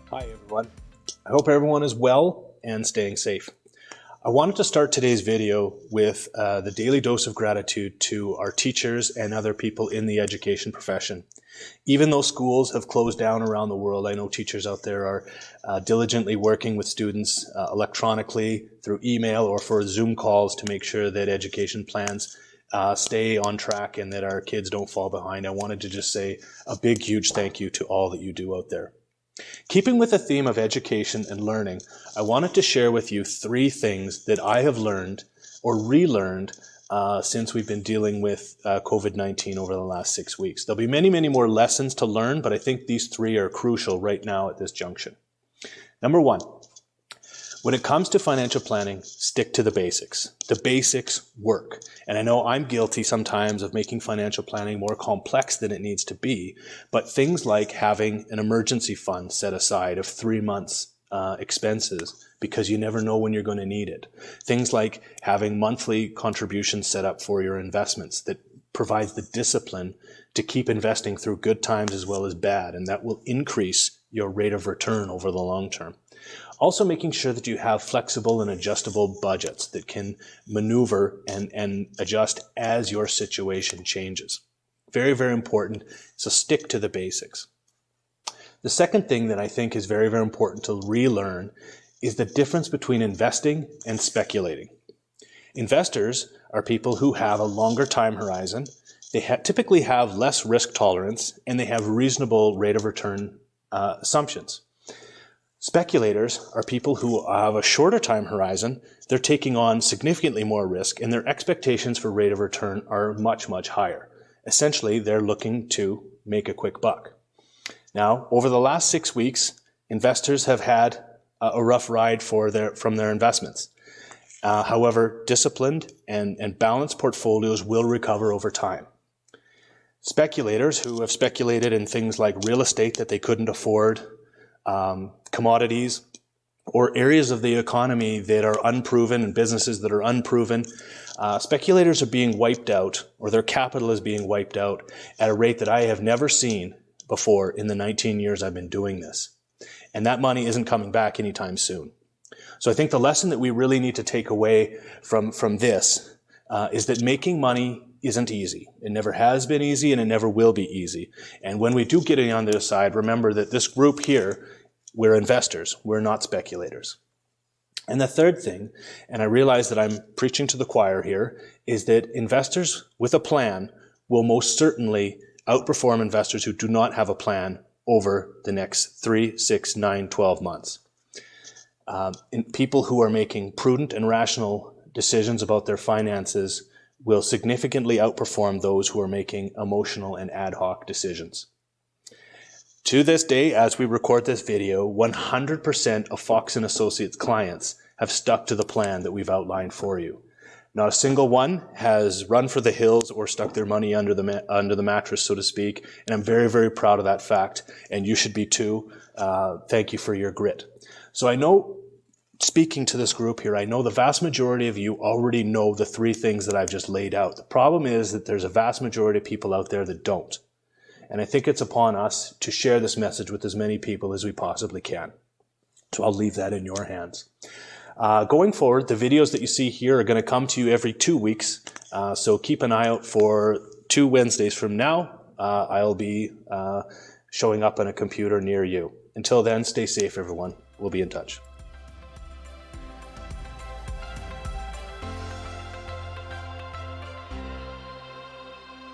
Hi everyone. I hope everyone is well and staying safe. I wanted to start today's video with the daily dose of gratitude to our teachers and other people in the education profession. Even though schools have closed down around the world, I know teachers out there are diligently working with students electronically through email or for Zoom calls to make sure that education plans stay on track and that our kids don't fall behind. I wanted to just say a big, huge thank you to all that you do out there. Keeping with the theme of education and learning, I wanted to share with you 3 things that I have learned or relearned since we've been dealing with COVID-19 over the last 6 weeks. There'll be many, many more lessons to learn, but I think these 3 are crucial right now at this junction. Number 1, when it comes to financial planning, stick to the basics. The basics work. And I know I'm guilty sometimes of making financial planning more complex than it needs to be, but things like having an emergency fund set aside of 3 months expenses because you never know when you're going to need it. Things like having monthly contributions set up for your investments that provides the discipline to keep investing through good times as well as bad, and that will increase your rate of return over the long term. Also making sure that you have flexible and adjustable budgets that can maneuver and adjust as your situation changes. Very, very important. So stick to the basics. The second thing that I think is very, very important to relearn is the difference between investing and speculating. Investors are people who have a longer time horizon. They typically have less risk tolerance and they have reasonable rate of return assumptions. Speculators are people who have a shorter time horizon, they're taking on significantly more risk, and their expectations for rate of return are much, much higher. Essentially, they're looking to make a quick buck. Now, over the last 6 weeks, investors have had a rough ride from their investments. However, disciplined and balanced portfolios will recover over time. Speculators who have speculated in things like real estate that they couldn't afford, commodities, or areas of the economy that are unproven and businesses that are unproven, speculators are being wiped out, or their capital is being wiped out at a rate that I have never seen before in the 19 years I've been doing this. And that money isn't coming back anytime soon. So I think the lesson that we really need to take away from this is that making money isn't easy. It never has been easy and it never will be easy. And when we do get on the other side, remember that this group here, we're investors, we're not speculators. And the third thing, and I realize that I'm preaching to the choir here, is that investors with a plan will most certainly outperform investors who do not have a plan over the next 3, 6, 9, 12 months. People who are making prudent and rational decisions about their finances will significantly outperform those who are making emotional and ad hoc decisions. To this day, as we record this video, 100% of Fox & Associates clients have stuck to the plan that we've outlined for you. Not a single one has run for the hills or stuck their money under the mattress, so to speak, and I'm very, very proud of that fact, and you should be too. Thank you for your grit. So I know, speaking to this group here, I know the vast majority of you already know the 3 things that I've just laid out. The problem is that there's a vast majority of people out there that don't. And I think it's upon us to share this message with as many people as we possibly can. So I'll leave that in your hands. Going forward, the videos that you see here are going to come to you every 2 weeks. So keep an eye out for 2 Wednesdays from now. I'll be showing up on a computer near you. Until then, stay safe, everyone. We'll be in touch.